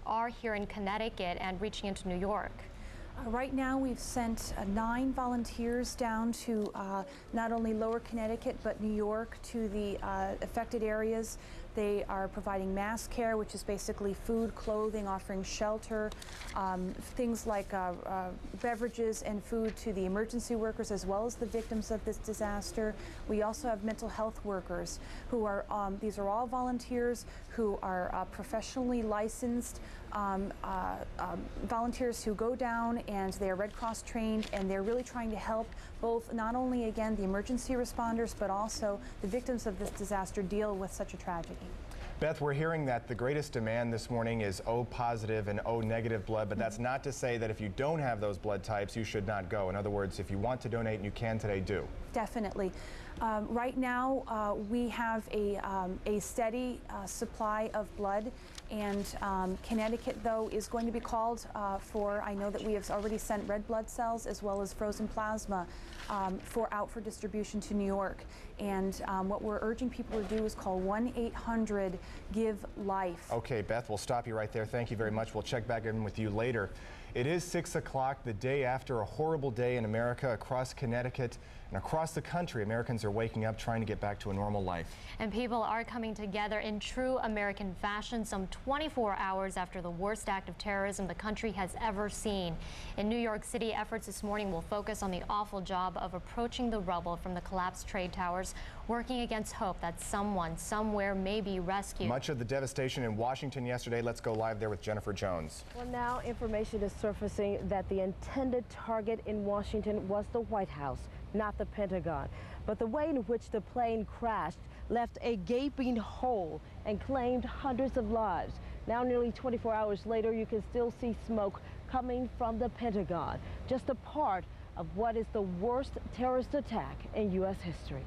are here in Connecticut and reaching into New York? Right now, we've sent 9 volunteers down to not only Lower Connecticut, but New York to the affected areas. They are providing mass care, which is basically food, clothing, offering shelter, things like beverages and food to the emergency workers as well as the victims of this disaster. We also have mental health workers who are, these are all volunteers who are professionally licensed volunteers who go down, and they are Red Cross trained, and they're really trying to help both not only, again, the emergency responders, but also the victims of this disaster deal with such a tragedy. Beth, we're hearing that the greatest demand this morning is O positive and O negative blood, but that's not to say that if you don't have those blood types, you should not go. In other words, if you want to donate and you can today, do. Definitely. Right now, we have a steady supply of blood, and Connecticut, though, is going to be called for, I know that we have already sent red blood cells as well as frozen plasma out for distribution to New York. And what we're urging people to do is call 1-800-GIVE-LIFE. Okay, Beth, we'll stop you right there. Thank you very much. We'll check back in with you later. It is 6 o'clock, the day after a horrible day in America. Across Connecticut and across the country, Americans are waking up trying to get back to a normal life. And people are coming together in true American fashion some 24 hours after the worst act of terrorism the country has ever seen. In New York City, efforts this morning will focus on the awful job of approaching the rubble from the collapsed trade towers, working against hope that someone somewhere may be rescued. Much of the devastation in Washington yesterday. Let's go live there with Jennifer Jones. Well, now information is surfacing that the intended target in Washington was the White House, not the Pentagon. But the way in which the plane crashed left a gaping hole and claimed hundreds of lives. Now, nearly 24 hours later, you can still see smoke coming from the Pentagon, just a part of what is the worst terrorist attack in U.S. history.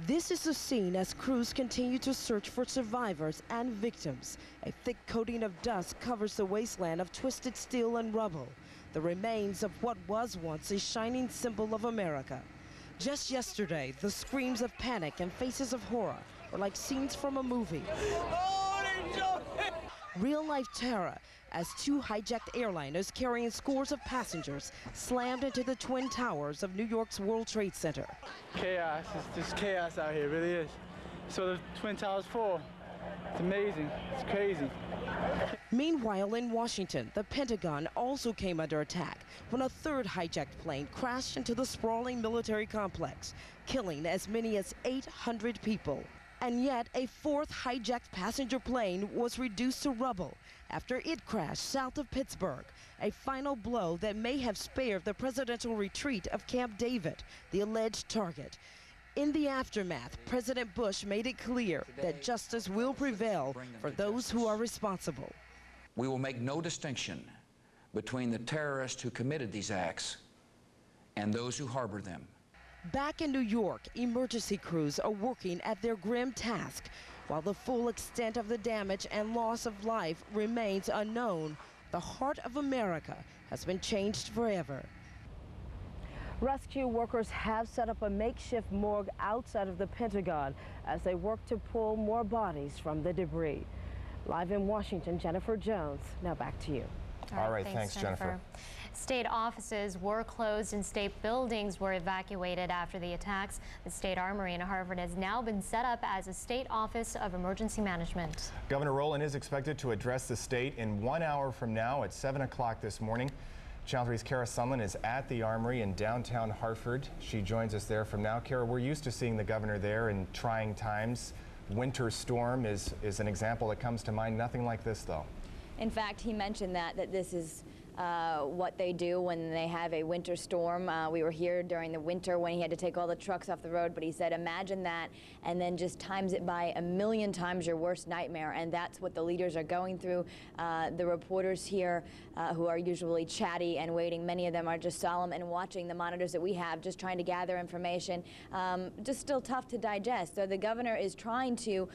This is the scene as crews continue to search for survivors and victims. A thick coating of dust covers the wasteland of twisted steel and rubble, the remains of what was once a shining symbol of America. Just yesterday, the screams of panic and faces of horror were like scenes from a movie. Real-life terror as 2 hijacked airliners carrying scores of passengers slammed into the Twin Towers of New York's World Trade Center. Chaos. It's just chaos out here, it really is. So the Twin Towers fall. It's amazing. It's crazy. Meanwhile, in Washington, the Pentagon also came under attack when a 3rd hijacked plane crashed into the sprawling military complex, killing as many as 800 people. And yet, a 4th hijacked passenger plane was reduced to rubble after it crashed south of Pittsburgh, a final blow that may have spared the presidential retreat of Camp David, the alleged target. In the aftermath, President Bush made it clear that justice will prevail for those who are responsible. We will make no distinction between the terrorists who committed these acts and those who harbor them. Back in New York, emergency crews are working at their grim task. While the full extent of the damage and loss of life remains unknown, the heart of America has been changed forever. Rescue workers have set up a makeshift morgue outside of the Pentagon as they work to pull more bodies from the debris. Live in Washington, Jennifer Jones. Now back to you. All right, thanks, Jennifer. State offices were closed and state buildings were evacuated after the attacks. The State Armory in Hartford has now been set up as a state office of emergency management. Governor Rowland is expected to address the state in 1 hour from now at 7 o'clock this morning. Channel 3's Kara Sunland is at the Armory in downtown Hartford. She joins us there from now. Kara, we're used to seeing the governor there in trying times. Winter storm is an example that comes to mind. Nothing like this, though. In fact, he mentioned that this is what they do when they have a winter storm. We were here during the winter when he had to take all the trucks off the road, but he said imagine that and then just times it by 1,000,000 times your worst nightmare, and that's what the leaders are going through. The reporters here who are usually chatty and waiting, many of them are just solemn and watching the monitors that we have, just trying to gather information. Just still tough to digest. So the governor is trying to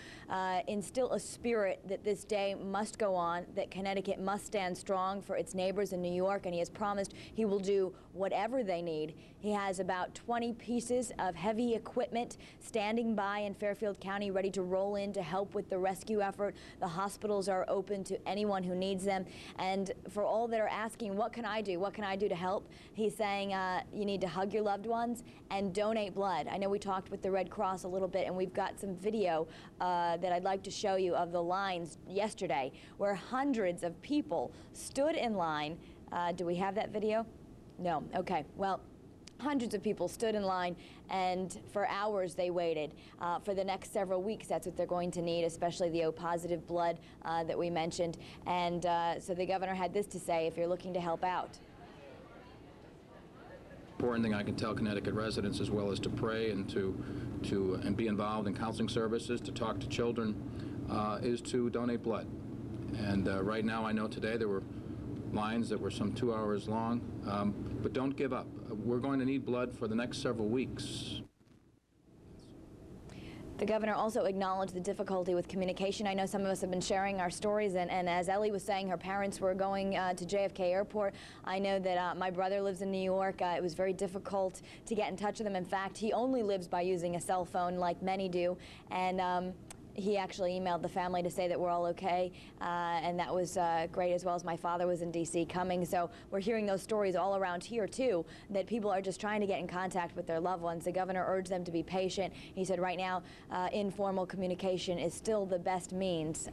instill a spirit that this day must go on, that Connecticut must stand strong for its neighbors firefighters in New York, and he has promised he will do whatever they need. He has about 20 pieces of heavy equipment standing by in Fairfield County, ready to roll in to help with the rescue effort. The hospitals are open to anyone who needs them. And for all that are asking, what can I do? What can I do to help? He's saying you need to hug your loved ones and donate blood. I know we talked with the Red Cross a little bit, and we've got some video that I'd like to show you of the lines yesterday where hundreds of people stood in line. Do we have that video? No. Okay. Well, hundreds of people stood in line, and for hours they waited. For the next several weeks, that's what they're going to need, especially the O-positive blood that we mentioned. And so the governor had this to say if you're looking to help out. Important thing I can tell Connecticut residents, as well as to pray and to be involved in counseling services, to talk to children, is to donate blood. And right now, I know today there were lines that were some 2 hours long, but don't give up. We're going to need blood for the next several weeks. The governor also acknowledged the difficulty with communication. I know some of us have been sharing our stories, and as Ellie was saying, her parents were going to JFK Airport. I know that my brother lives in New York. It was very difficult to get in touch with him. In fact, he only lives by using a cell phone, like many do, and he actually emailed the family to say that we're all okay, and that was great, as well as my father was in D.C. coming. So we're hearing those stories all around here, too, that people are just trying to get in contact with their loved ones. The governor urged them to be patient. He said right now informal communication is still the best means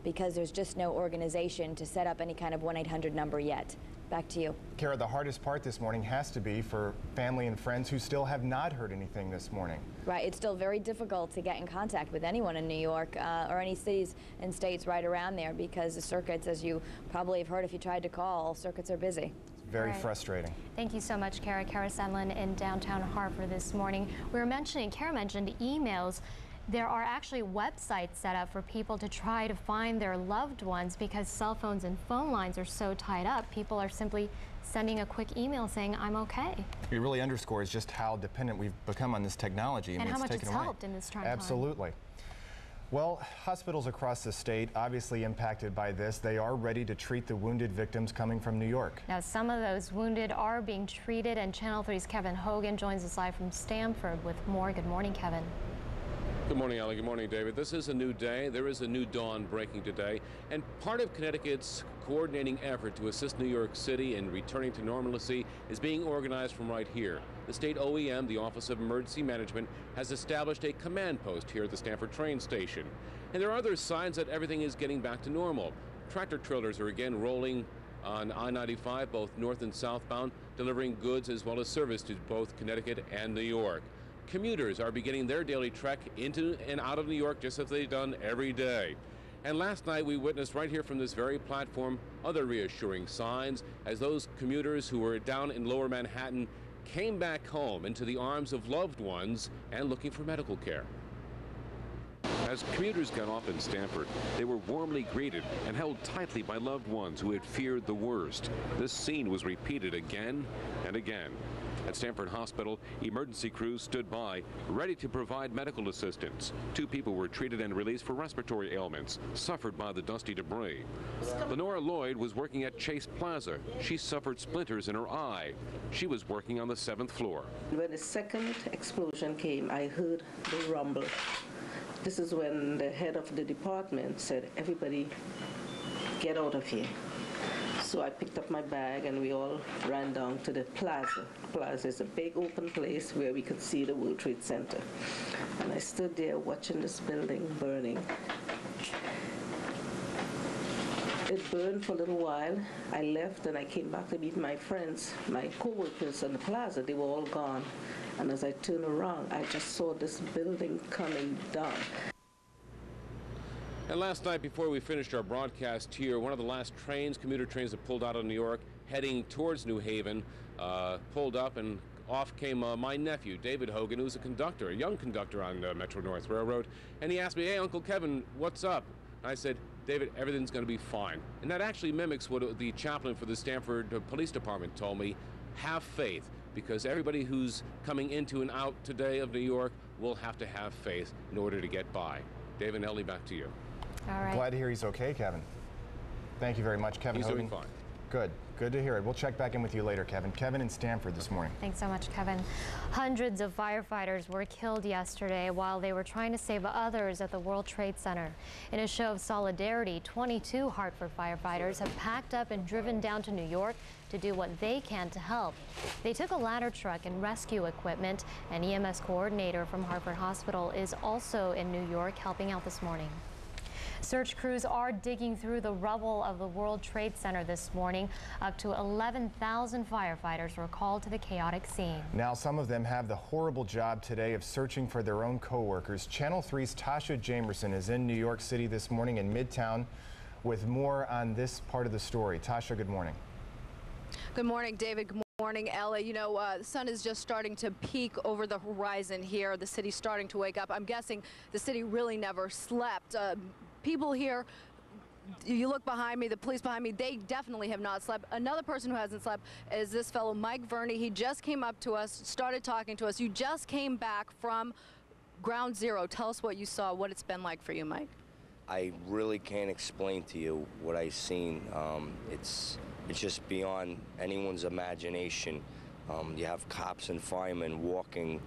because there's just no organization to set up any kind of 1-800 number yet. Back to you. Kara, the hardest part this morning has to be for family and friends who still have not heard anything this morning. Right. It's still very difficult to get in contact with anyone in New York or any cities and states right around there because the circuits, as you probably have heard if you tried to call, circuits are busy. It's very frustrating. Thank you so much, Kara. Kara Senlin in downtown Hartford this morning. We were mentioning, Kara mentioned emails. There are actually websites set up for people to try to find their loved ones because cell phones and phone lines are so tied up. People are simply sending a quick email saying, I'm okay. It really underscores just how dependent we've become on this technology. And how much it's helped in this trying time. Absolutely. Well, hospitals across the state obviously impacted by this. They are ready to treat the wounded victims coming from New York. Now, some of those wounded are being treated, and Channel 3's Kevin Hogan joins us live from Stamford with more. Good morning, Kevin. Good morning, Allie. Good morning, David. This is a new day. There is a new dawn breaking today. And part of Connecticut's coordinating effort to assist New York City in returning to normalcy is being organized from right here. The state OEM, the Office of Emergency Management, has established a command post here at the Stamford train station. And there are other signs that everything is getting back to normal. Tractor trailers are again rolling on I-95, both north and southbound, delivering goods as well as service to both Connecticut and New York. Commuters are beginning their daily trek into and out of New York just as they've done every day. And last night we witnessed right here from this very platform other reassuring signs as those commuters who were down in lower Manhattan came back home into the arms of loved ones and looking for medical care. As commuters got off in Stamford, they were warmly greeted and held tightly by loved ones who had feared the worst. This scene was repeated again and again. At Stamford Hospital, emergency crews stood by, ready to provide medical assistance. 2 people were treated and released for respiratory ailments suffered by the dusty debris. Lenora Lloyd was working at Chase Plaza. She suffered splinters in her eye. She was working on the 7th floor. When the second explosion came, I heard the rumble. This is when the head of the department said, everybody get out of here. So I picked up my bag and we all ran down to the plaza. Plaza is a big open place where we could see the World Trade Center. And I stood there watching this building burning. It burned for a little while. I left and I came back to meet my friends, my co-workers on the plaza. They were all gone. And as I turned around, I just saw this building coming down. And last night, before we finished our broadcast here, one of the last commuter trains that pulled out of New York, heading towards New Haven, pulled up and off came my nephew, David Hogan, who's a conductor, a young conductor on Metro North Railroad. And he asked me, hey, Uncle Kevin, what's up? And I said, David, everything's going to be fine. And that actually mimics what the chaplain for the Stamford Police Department told me. Have faith, because everybody who's coming into and out today of New York will have to have faith in order to get by. David and Ellie, back to you. All right. Glad to hear he's okay, Kevin. Thank you very much, Kevin Hogan. He's doing fine. Good. Good to hear it. We'll check back in with you later, Kevin. Kevin in Stamford this morning. Thanks so much, Kevin. Hundreds of firefighters were killed yesterday while they were trying to save others at the World Trade Center. In a show of solidarity, 22 Hartford firefighters have packed up and driven down to New York to do what they can to help. They took a ladder truck and rescue equipment. An EMS coordinator from Hartford Hospital is also in New York helping out this morning. Search crews are digging through the rubble of the World Trade Center this morning. Up to 11,000 firefighters were called to the chaotic scene. Now, some of them have the horrible job today of searching for their own co-workers. Channel 3's Tasha Jamerson is in New York City this morning in Midtown with more on this part of the story. Tasha, good morning. Good morning, David. Good morning, Ella. You know, the sun is just starting to peak over the horizon here. The city's starting to wake up. I'm guessing the city really never slept. People here, you look behind me, the police behind me, they definitely have not slept. Another person who hasn't slept is this fellow, Mike Verney. He just came up to us, started talking to us. You just came back from Ground Zero. Tell us what you saw, what it's been like for you, Mike. I really can't explain to you what I've seen. It's just beyond anyone's imagination. You have cops and firemen walking,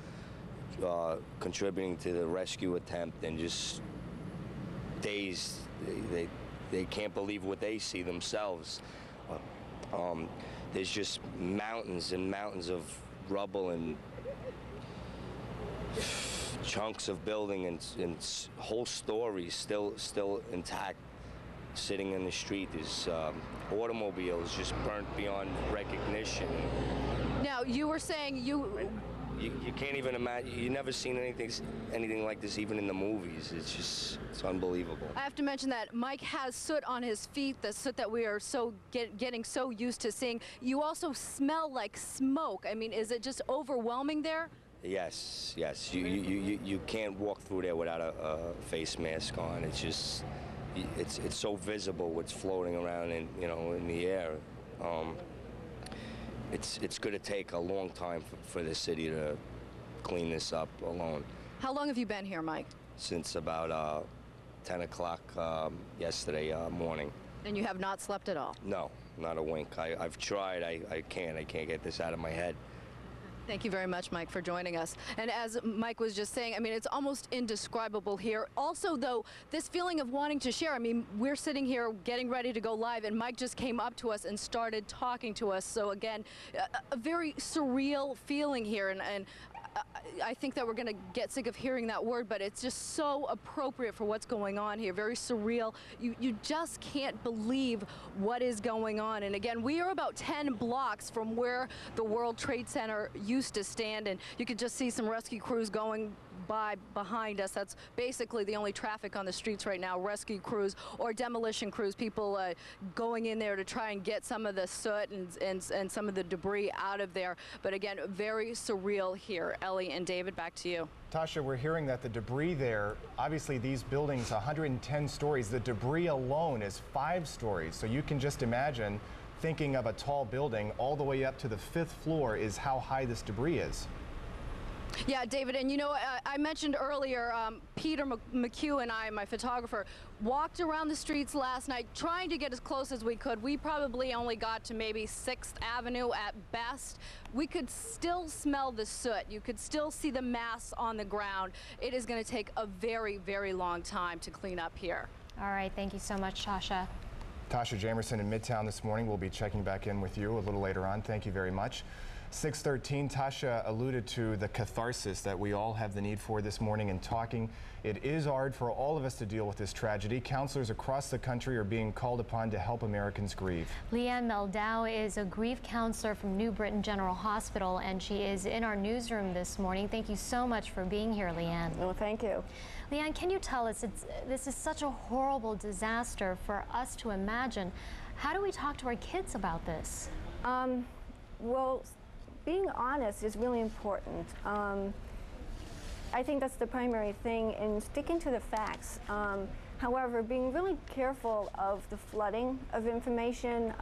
contributing to the rescue attempt, and just dazed. They can't believe what they see themselves. There's just mountains and mountains of rubble and chunks of building and whole stories still intact, sitting in the street. There's automobiles just burnt beyond recognition. Now, you were saying You can't even imagine. You've never seen anything like this, even in the movies. It's unbelievable. I have to mention that Mike has soot on his feet, the soot that we are getting so used to seeing. You also smell like smoke. I mean, is it just overwhelming there? Yes. You can't walk through there without a face mask on. It's just, it's so visible what's floating around in the air. It's going to take a long time for the city to clean this up alone. How long have you been here, Mike? Since about 10 o'clock yesterday morning. And you have not slept at all? No, not a wink. I've tried. I can't get this out of my head. Thank you very much, Mike, for joining us. And as Mike was just saying, I mean, it's almost indescribable here. Also, though, this feeling of wanting to share. I mean, we're sitting here getting ready to go live, and Mike just came up to us and started talking to us. So, again, a very surreal feeling here. And I think that we're going to get sick of hearing that word, but it's just so appropriate for what's going on here. Very surreal. You just can't believe what is going on. And again, we are about 10 blocks from where the World Trade Center used to stand, and you could just see some rescue crews going by behind us. That's basically the only traffic on the streets right now, rescue crews or demolition crews, people going in there to try and get some of the soot and some of the debris out of there. But again, very surreal here. Ellie and David, back to you. Tasha, we're hearing that the debris there, obviously these buildings, 110 stories, the debris alone is 5 stories. So you can just imagine, thinking of a tall building all the way up to the 5th floor is how high this debris is. Yeah, David, and you know, I mentioned earlier, Peter McHugh and I, my photographer, walked around the streets last night trying to get as close as we could. We probably only got to maybe 6th Avenue at best. We could still smell the soot. You could still see the mass on the ground. It is going to take a very, very long time to clean up here. All right, thank you so much, Tasha. Tasha Jamerson in Midtown this morning. We'll be checking back in with you a little later on. Thank you very much. 6:13, Tasha alluded to the catharsis that we all have the need for this morning in talking. It is hard for all of us to deal with this tragedy. Counselors across the country are being called upon to help Americans grieve. Leanne Meldow is a grief counselor from New Britain General Hospital, and she is in our newsroom this morning. Thank you so much for being here, Leanne. Well, thank you. Leanne, can you tell us, this is such a horrible disaster for us to imagine. How do we talk to our kids about this? Well, being honest is really important. I think that's the primary thing, and sticking to the facts. However, being really careful of the flooding of information.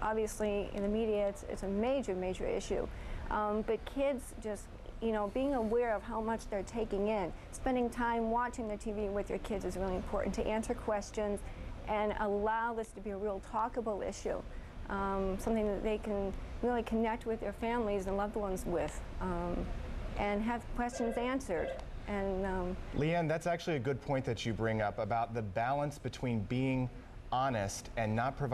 Obviously, in the media, it's a major, major issue. But kids just, you know, being aware of how much they're taking in, spending time watching the TV with your kids is really important to answer questions and allow this to be a real talkable issue. something that they can really connect with their families and loved ones with, and have questions answered. And Leanne, that's actually a good point that you bring up about the balance between being honest and not providing